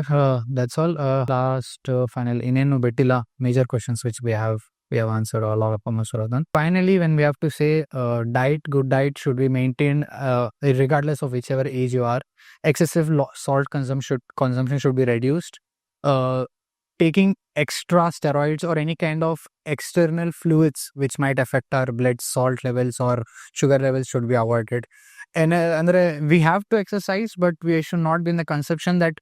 That's all. Last final ಇನ್ನೇನು ಬಿಟ್ಟಿಲ್ಲ major questions which we have answered all of them. Finally, when we have to say good diet should be maintained regardless of whichever age you are. Excessive salt consumption should be reduced. Taking extra steroids or any kind of external fluids which might affect our blood salt levels or sugar levels should be avoided. And we have to exercise, but we should not be in the conception that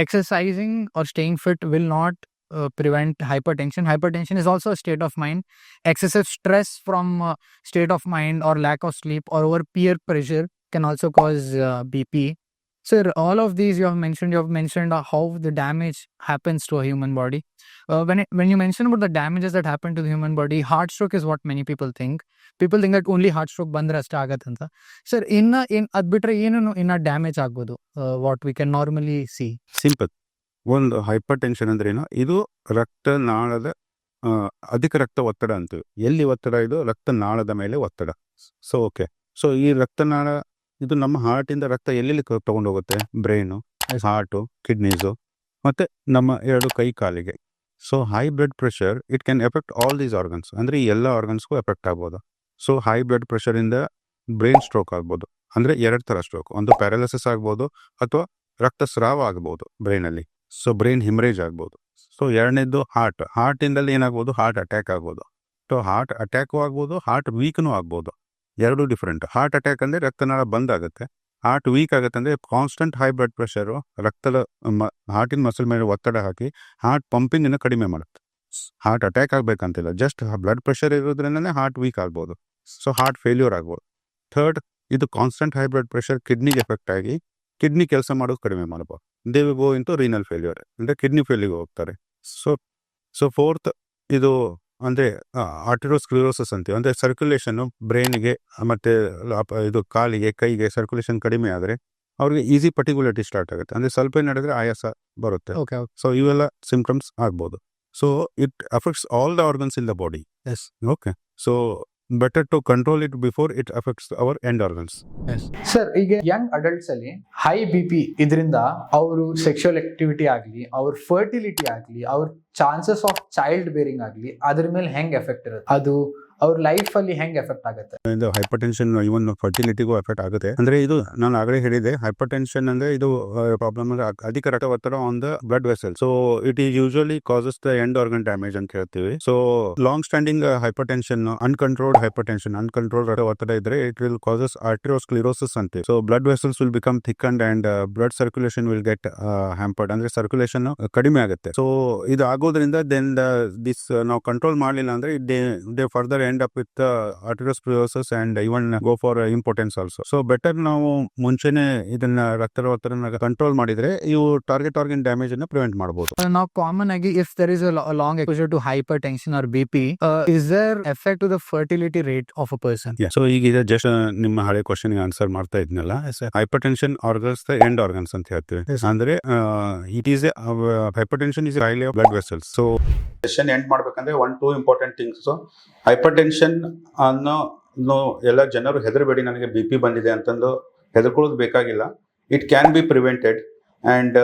exercising or staying fit will not prevent hypertension. Hypertension is also a state of mind. Excessive stress from state of mind or lack of sleep or over peer pressure can also cause BP. Sir, all of these you have mentioned how the damage happens to a human body. When you mention about the damages that happen to the human body, heart stroke is what many people think. People think that only heart stroke ಬಂದ್ರೆ ಅಷ್ಟೇ ಆಗತ್ತಂತ. Sir, ಅದ್ ಬಿಟ್ರೆ ಏನೇನು ಇನ್ನ damage ಆಗ್ಬೋದು what we can normally C? Simple. ಒಂದು hyper tension ಅಂದ್ರೆ ಏನು, ಇದು ರಕ್ತನಾಳದ ಅಧಿಕ ರಕ್ತ ಒತ್ತಡ ಅಂತೀವಿ. ಎಲ್ಲಿ ಒತ್ತಡ ಇದು ರಕ್ತನಾಳದ ಮೇಲೆ ಒತ್ತಡ. ಸೊ ಓಕೆ, ಸೊ ಈ ರಕ್ತನಾಳ ಇದು ನಮ್ಮ ಹಾರ್ಟಿಂದ ರಕ್ತ ಎಲ್ಲೆಲ್ಲಿ ತಗೊಂಡು ಹೋಗುತ್ತೆ, ಬ್ರೈನು, ಹಾರ್ಟು, ಕಿಡ್ನೀಸು ಮತ್ತೆ ನಮ್ಮ 2 ಕೈ ಕಾಲಿಗೆ. So high blood pressure it can effect all these organs, ಅಂದ್ರೆ ಈ ಎಲ್ಲ ಆರ್ಗನ್ಸ್ಗೂ ಎಫೆಕ್ಟ್ ಆಗ್ಬೋದು. ಸೊ ಹೈ ಬ್ಲಡ್ ಪ್ರೆಷರ್ ಇಂದ ಬ್ರೈನ್ ಸ್ಟ್ರೋಕ್ ಆಗ್ಬೋದು. ಅಂದ್ರೆ 2 ಥರ ಸ್ಟ್ರೋಕ್, ಒಂದು ಪ್ಯಾರಾಲಿಸಿಸ್ ಆಗ್ಬೋದು ಅಥವಾ ರಕ್ತಸ್ರಾವ ಆಗ್ಬೋದು ಬ್ರೈನಲ್ಲಿ. ಸೊ ಬ್ರೈನ್ ಹಿಮರೇಜ್ ಆಗ್ಬೋದು. ಸೊ ಎರಡನೇದು ಹಾರ್ಟ್ ಇಂದಲ್ಲಿ ಏನಾಗ್ಬೋದು, ಹಾರ್ಟ್ ಅಟ್ಯಾಕ್ ಆಗ್ಬೋದು. ಸೊ ಹಾರ್ಟ್ ಅಟ್ಯಾಕು ಆಗ್ಬೋದು, ಹಾರ್ಟ್ ವೀಕ್ನೂ ಆಗ್ಬೋದು. 2 ಡಿಫ್ರೆಂಟ್. ಹಾರ್ಟ್ ಅಟ್ಯಾಕ್ ಅಂದರೆ ರಕ್ತನಾಳ ಬಂದ್ ಆಗುತ್ತೆ, ಹಾರ್ಟ್ ವೀಕ್ ಆಗುತ್ತೆ ಅಂದರೆ ಕಾನ್ಸ್ಟೆಂಟ್ ಹೈ ಬ್ಲಡ್ ಪ್ರೆಷರು ರಕ್ತದ ಹಾರ್ಟಿನ ಮಸಲ್ ಮೇಲೆ ಒತ್ತಡ ಹಾಕಿ ಹಾರ್ಟ್ ಪಂಪಿಂಗನ್ನು ಕಡಿಮೆ ಮಾಡುತ್ತೆ. ಹಾರ್ಟ್ ಅಟ್ಯಾಕ್ ಆಗಬೇಕಂತಿಲ್ಲ, ಜಸ್ಟ್ ಬ್ಲಡ್ ಪ್ರೆಷರ್ ಇರೋದ್ರಿಂದನೇ ಹಾರ್ಟ್ ವೀಕ್ ಆಗ್ಬೋದು. ಸೊ ಹಾರ್ಟ್ ಫೇಲ್ಯೂರ್ ಆಗ್ಬೋದು. ಥರ್ಡ್, ಇದು ಕಾನ್ಸ್ಟೆಂಟ್ ಹೈ ಬ್ಲಡ್ ಪ್ರೆಷರ್ ಕಿಡ್ನಿಗೆ ಎಫೆಕ್ಟ್ ಆಗಿ ಕಿಡ್ನಿ ಕೆಲಸ ಮಾಡೋದು ಕಡಿಮೆ ಮಾಡ್ಬೋದು. They will go into renal failure, ಅಂದರೆ ಕಿಡ್ನಿ ಫೇಲ್ಯೂರ್ ಹೋಗ್ತಾರೆ. ಸೊ ಫೋರ್ತ್, ಇದು ಅಂದರೆ ಆರ್ಟಿರೋಸ್ಕ್ಲಿರೋಸಿಸ್ ಅಂತೀವಿ. ಅಂದರೆ ಸರ್ಕ್ಯುಲೇಷನ್ನು ಬ್ರೈನ್ಗೆ ಮತ್ತು ಇದು ಕಾಲಿಗೆ ಕೈಗೆ ಸರ್ಕ್ಯುಲೇಷನ್ ಕಡಿಮೆ ಆದರೆ ಅವ್ರಿಗೆ ಈಸಿ ಪರ್ಟಿಕ್ಯುಲರಿಟಿ ಸ್ಟಾರ್ಟ್ ಆಗುತ್ತೆ. ಅಂದರೆ ಸ್ವಲ್ಪ ನಡೆದ್ರೆ ಆಯಾಸ ಬರುತ್ತೆ. ಓಕೆ. ಸೊ ಇವೆಲ್ಲ ಸಿಂಪ್ಟಮ್ಸ್ ಆಗ್ಬೋದು. So it affects all the organs in the body. Yes. Okay, so better to control it before it affects our end organs. Sir, ಈಗ ಯಂಗ್ ಅಡಲ್ಟ್ಸ್ ಅಲ್ಲಿ ಹೈ BP ಇದರಿಂದ ಅವರು ಸೆಕ್ಷುವಲ್ ಆಕ್ಟಿವಿಟಿ ಆಗಲಿ, ಅವ್ರ fertility ಆಗಲಿ, ಅವ್ರ chances of child bearing ಆಗಲಿ, ಅದ್ರ ಮೇಲೆ ಹೆಂಗ್ ಎಫೆಕ್ಟ್ ಇರುತ್ತೆ, ಅದು ಅವ್ರ ಲೈಫ್ ಅಲ್ಲಿ ಹೆಂಗ್ ಎಫೆಕ್ಟ್ ಆಗುತ್ತೆ? ಇದು ಹೈಪರ್ ಟೆನ್ಷನ್ ಇವನ್ ಫರ್ಟಿಲಿಟಿಗೂ ಎಫೆಕ್ಟ್ ಆಗುತ್ತೆ. ಅಂದ್ರೆ ಇದು ನಾನು ಆಗಲೇ ಹೇಳಿದೆ, ಹೈಪರ್ ಟೆನ್ಷನ್ ಅಂದ್ರೆ ಇದು ಪ್ರಾಬ್ಲಮ್ ಅಂದ್ರೆ ಅಧಿಕ ರಕ್ತ ಒತ್ತಡ on the blood vessel. So it is usually causes the end organ damage ಅಂತ ಹೇಳ್ತೀವಿ. So long standing hypertension, uncontrolled hypertension, uncontrolled ರಕ್ತ ಒತ್ತಡ ಇದ್ರೆ ಇಟ್ ವಿಲ್ ಕಾಸಸ್ ಆರ್ಟಿರೋಸ್ಕ್ಲಿರೋಸಿಸ್ ಅಂತೀವಿ. So blood vessels will become thickened and blood circulation will get hampered, ಅಂದ್ರೆ circulation ಕಡಿಮೆ ಆಗುತ್ತೆ. So ಇದು ಆಗೋದ್ರಿಂದ ದೆನ್ ದಿಸ್ ನಾವು ಕಂಟ್ರೋಲ್ ಮಾಡಲಿಲ್ಲ ಅಂದ್ರೆ they further end up with arteriosclerosis and even go for impotence also. So better ನಾವು ಮುಂಚೆನೆ ಇದನ್ನ ರಕ್ತ ಒತ್ತಡನ ಕಂಟ್ರೋಲ್ ಮಾಡಿದ್ರೆ ಇವು ಟಾರ್ಗೆಟ್ ಆರ್ಗನ್ ಡ್ಯಾಮೇಜ್ ಅನ್ನ ಪ್ರಿವೆಂಟ್ ಮಾಡಬಹುದು. ನಾವು ಕಾಮನ್ ಆಗಿ if there is a long exposure to hypertension or BP, is there effect to the fertility rate of a person? So ಈಗ ಇದು ಜಸ್ಟ್ ನಿಮ್ಮ ಹಳೆ ಕ್ವಶನ್ ಗೆ ಆನ್ಸರ್ ಮಾಡ್ತಾ ಇದ್ನಲ್ಲ, hypertension organs the end organs ಅಂತ ಹೇಳ್ತೀವಿ. ಅಂದ್ರೆ it is hypertension is highly blood vessels. So session end ಮಾಡ್ಬೇಕಂದ್ರೆ 1-2 ಇಂಪಾರ್ಟೆಂಟ್ ಥಿಂಗ್ಸ್. ಹೈಪರ್ ಟೆನ್ಷನ್ ಅನ್ನೋ ಎಲ್ಲ ಜನರು ಹೆದರಬೇಡಿ, ನನಗೆ BP ಬಂದಿದೆ ಅಂತಂದು ಹೆದರ್ಕೊಳ್ಳೋದು ಬೇಕಾಗಿಲ್ಲ. It can be prevented and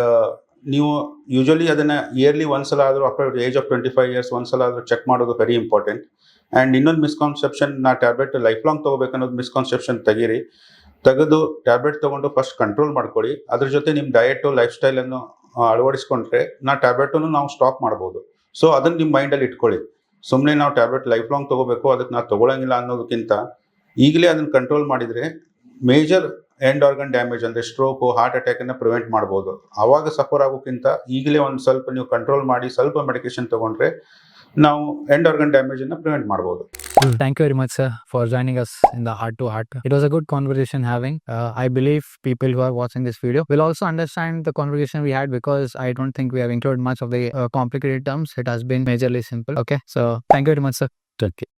ನೀವು ಯೂಶಲಿ ಅದನ್ನು ಇಯರ್ಲಿ ಒಂದ್ಸಲ ಆದರೂ ಆಫ್ಟರ್ ಏಜ್ ಆಫ್ 25 years ಒಂದ್ಸಲ ಆದರೂ ಚೆಕ್ ಮಾಡೋದು ವೆರಿ ಇಂಪಾರ್ಟೆಂಟ್. ಆ್ಯಂಡ್ ಇನ್ನೊಂದು ಮಿಸ್ಕಾನ್ಸೆಪ್ಷನ್, ನಾ ಟ್ಯಾಬ್ಲೆಟ್ ಲೈಫ್ ಲಾಂಗ್ ತೊಗೋಬೇಕನ್ನೋದು ಮಿಸ್ಕಾನ್ಸೆಪ್ಷನ್ ತೆಗೆದು ಟ್ಯಾಬ್ಲೆಟ್ ತೊಗೊಂಡು ಫಸ್ಟ್ ಕಂಟ್ರೋಲ್ ಮಾಡ್ಕೊಳ್ಳಿ. ಅದ್ರ ಜೊತೆ ನಿಮ್ಮ ಡಯಟು ಲೈಫ್ ಸ್ಟೈಲನ್ನು ಅಳವಡಿಸ್ಕೊಂಡ್ರೆ ಟ್ಯಾಬ್ಲೆಟನ್ನು ನಾವು ಸ್ಟಾಪ್ ಮಾಡ್ಬೋದು. ಸೊ ಅದನ್ನು ನಿಮ್ಮ ಮೈಂಡಲ್ಲಿ ಇಟ್ಕೊಳ್ಳಿ. ಸುಮ್ಮನೆ ನಾವು ಟ್ಯಾಬ್ಲೆಟ್ ಲೈಫ್ ಲಾಂಗ್ ತೊಗೋಬೇಕು, ಅದಕ್ಕೆ ನಾವು ತೊಗೊಳಂಗಿಲ್ಲ ಅನ್ನೋದಕ್ಕಿಂತ ಈಗಲೇ ಅದನ್ನು ಕಂಟ್ರೋಲ್ ಮಾಡಿದರೆ ಮೇಜರ್ ಎಂಡ್ ಆರ್ಗನ್ ಡ್ಯಾಮೇಜ್ ಅಂದರೆ ಸ್ಟ್ರೋಕು, ಹಾರ್ಟ್ ಅಟ್ಯಾಕನ್ನು ಪ್ರಿವೆಂಟ್ ಮಾಡ್ಬೋದು. ಆವಾಗ ಸಫರ್ ಆಗೋಕ್ಕಿಂತ ಈಗಲೇ ಒಂದು ಸ್ವಲ್ಪ ನೀವು ಕಂಟ್ರೋಲ್ ಮಾಡಿ ಸ್ವಲ್ಪ ಮೆಡಿಕೇಶನ್ ತೊಗೊಂಡ್ರೆ ನಾವು ಎಂಡ್ ಆರ್ಗನ್ ಡ್ಯಾಮೇಜನ್ನು ಪ್ರಿವೆಂಟ್ ಮಾಡ್ಬೋದು. Thank you very much, sir, for joining us in the Heart to Heart. It was a good conversation having. I believe people who are watching this video will also understand the conversation we had, because I don't think we have included much of the complicated terms. It has been majorly simple. Okay, so thank you very much, sir. Thank you.